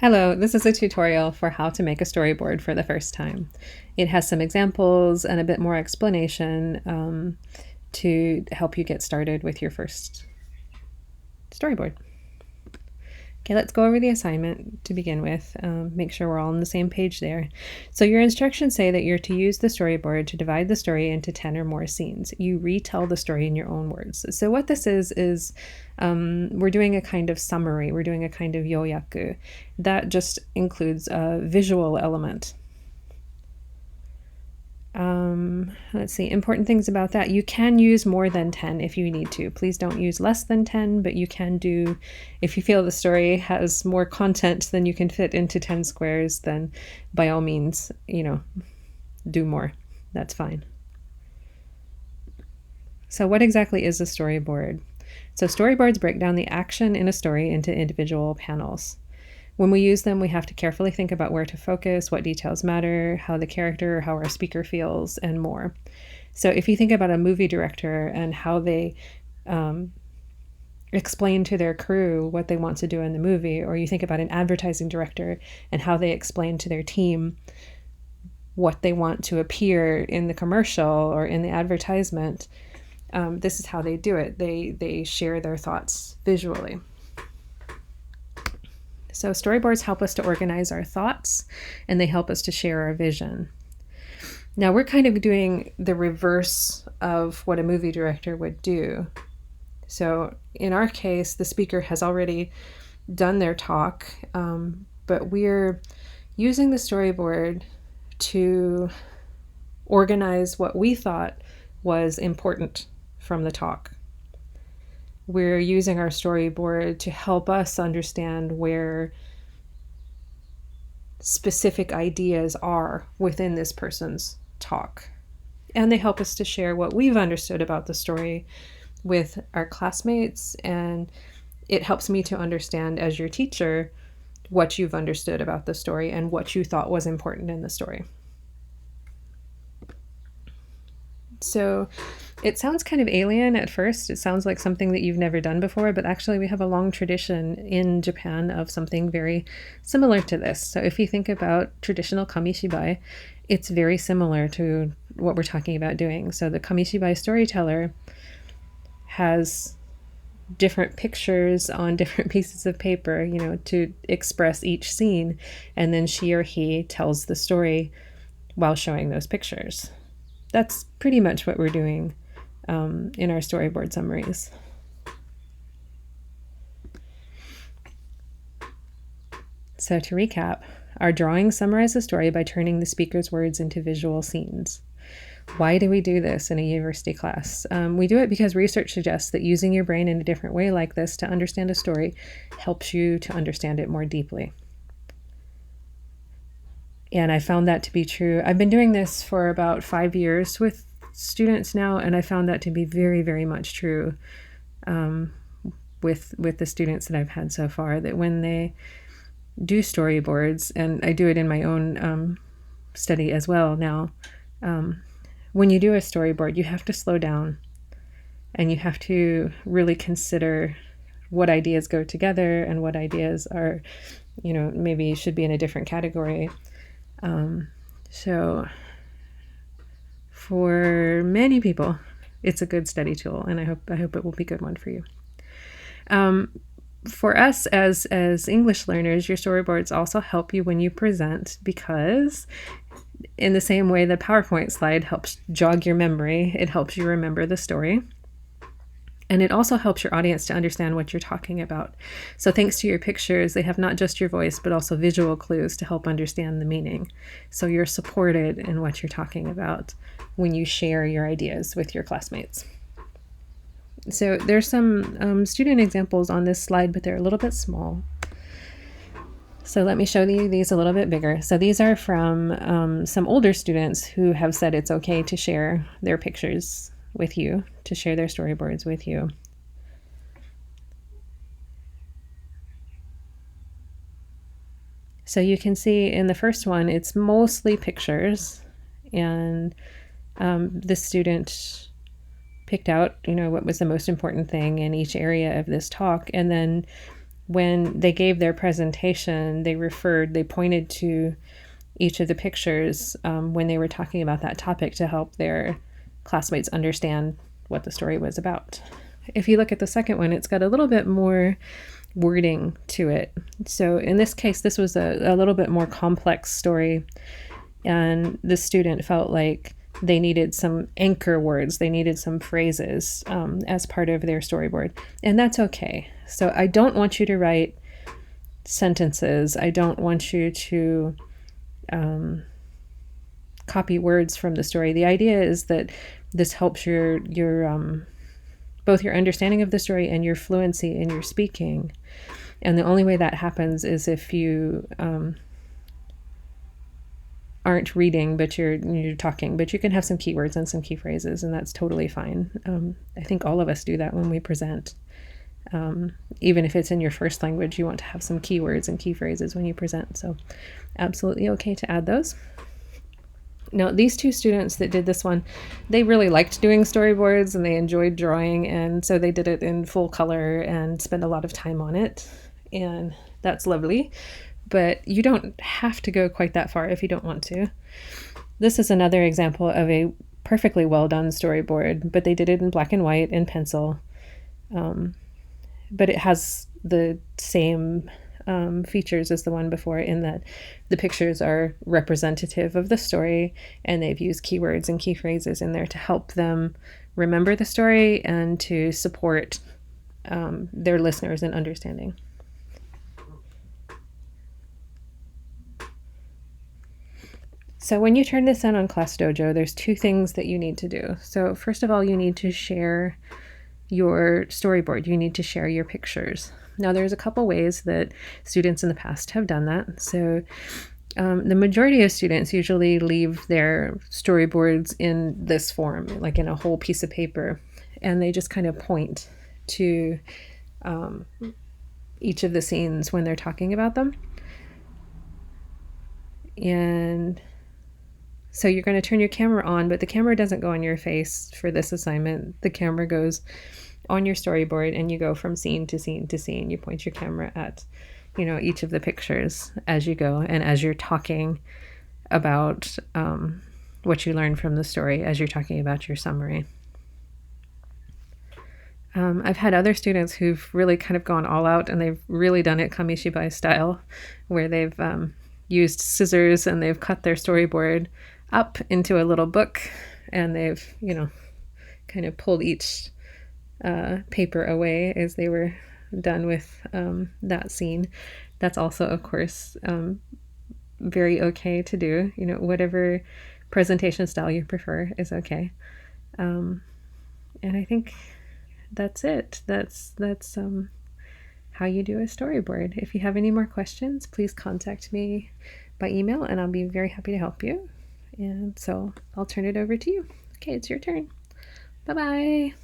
Hello, this is a tutorial for how to make a storyboard for the first time. It has some examples and a bit more explanation to help you get started with your first storyboard. Okay, let's go over the assignment to begin with. Make sure we're all on the same page there. So your instructions say that you're to use the storyboard to divide the story into 10 or more scenes. You retell the story in your own words. So what this is we're doing a kind of summary. We're doing a kind of yoyaku. That just includes a visual element. Let's see, important things about that. You can use more than 10 if you need to. Please don't use less than 10, but you can do, if you feel the story has more content than you can fit into 10 squares, then by all means, do more. That's fine. So what exactly is a storyboard? So storyboards break down the action in a story into individual panels. When we use them, we have to carefully think about where to focus, what details matter, how the character, how our speaker feels, and more. So if you think about a movie director and how they explain to their crew what they want to do in the movie, or you think about an advertising director and how they explain to their team what they want to appear in the commercial or in the advertisement, this is how they do it. They share their thoughts visually. So storyboards help us to organize our thoughts, and they help us to share our vision. Now we're kind of doing the reverse of what a movie director would do. So in our case, the speaker has already done their talk, but we're using the storyboard to organize what we thought was important from the talk. We're using our storyboard to help us understand where specific ideas are within this person's talk. And they help us to share what we've understood about the story with our classmates, and it helps me to understand as your teacher what you've understood about the story and what you thought was important in the story. So it sounds kind of alien at first. It sounds like something that you've never done before, but actually we have a long tradition in Japan of something very similar to this. So if you think about traditional kamishibai, it's very similar to what we're talking about doing. So the kamishibai storyteller has different pictures on different pieces of paper, to express each scene, and then she or he tells the story while showing those pictures. That's pretty much what we're doing in our storyboard summaries. So to recap, our drawing summarizes the story by turning the speaker's words into visual scenes. Why do we do this in a university class? We do it because research suggests that using your brain in a different way like this to understand a story helps you to understand it more deeply. And I found that to be true. I've been doing this for about 5 years with students now, and I found that to be very, very much true with the students that I've had so far, that when they do storyboards, and I do it in my own study as well now, when you do a storyboard, you have to slow down and you have to really consider what ideas go together and what ideas are, maybe should be in a different category. So for many people, it's a good study tool, and I hope it will be a good one for you. For us as English learners, your storyboards also help you when you present, because in the same way the PowerPoint slide helps jog your memory, it helps you remember the story. And it also helps your audience to understand what you're talking about. So thanks to your pictures, they have not just your voice, but also visual clues to help understand the meaning. So you're supported in what you're talking about when you share your ideas with your classmates. So there's some student examples on this slide, but they're a little bit small. So let me show you these a little bit bigger. So these are from some older students who have said it's okay to share their pictures with you, to share their storyboards with you. So you can see in the first one, it's mostly pictures, and the student picked out, what was the most important thing in each area of this talk, and then when they gave their presentation, they pointed to each of the pictures when they were talking about that topic to help their classmates understand what the story was about. If you look at the second one, it's got a little bit more wording to it. So in this case, this was a little bit more complex story, and the student felt like they needed some anchor words, they needed some phrases as part of their storyboard, and that's okay. So I don't want you to write sentences. I don't want you to copy words from the story. The idea is that this helps your both your understanding of the story and your fluency in your speaking. And the only way that happens is if you aren't reading, but you're talking. But you can have some keywords and some key phrases, and that's totally fine. I think all of us do that when we present. Even if it's in your first language, you want to have some keywords and key phrases when you present. So absolutely okay to add those. Now, these two students that did this one, they really liked doing storyboards and they enjoyed drawing, and so they did it in full color and spent a lot of time on it, and that's lovely. But you don't have to go quite that far if you don't want to. This is another example of a perfectly well done storyboard, but they did it in black and white and pencil. But it has the same features as the one before, in that the pictures are representative of the story, and they've used keywords and key phrases in there to help them remember the story and to support their listeners in understanding. So when you turn this on Class Dojo, there's two things that you need to do. So first of all, you need to share your storyboard. You need to share your pictures. Now, there's a couple ways that students in the past have done that. So the majority of students usually leave their storyboards in this form, like in a whole piece of paper, and they just kind of point to each of the scenes when they're talking about them. And so you're going to turn your camera on, but the camera doesn't go on your face for this assignment. The camera goes on your storyboard, and you go from scene to scene to scene. You point your camera at, each of the pictures as you go, and as you're talking about what you learned from the story, as you're talking about your summary. I've had other students who've really kind of gone all out, and they've really done it Kamishibai style, where they've used scissors and they've cut their storyboard up into a little book, and they've, kind of pulled each paper away as they were done with that scene. That's also, of course, very okay to do. Whatever presentation style you prefer is okay. And I think that's it. That's how you do a storyboard. If you have any more questions, please contact me by email, and I'll be very happy to help you. And so I'll turn it over to you. Okay, it's your turn. Bye-bye.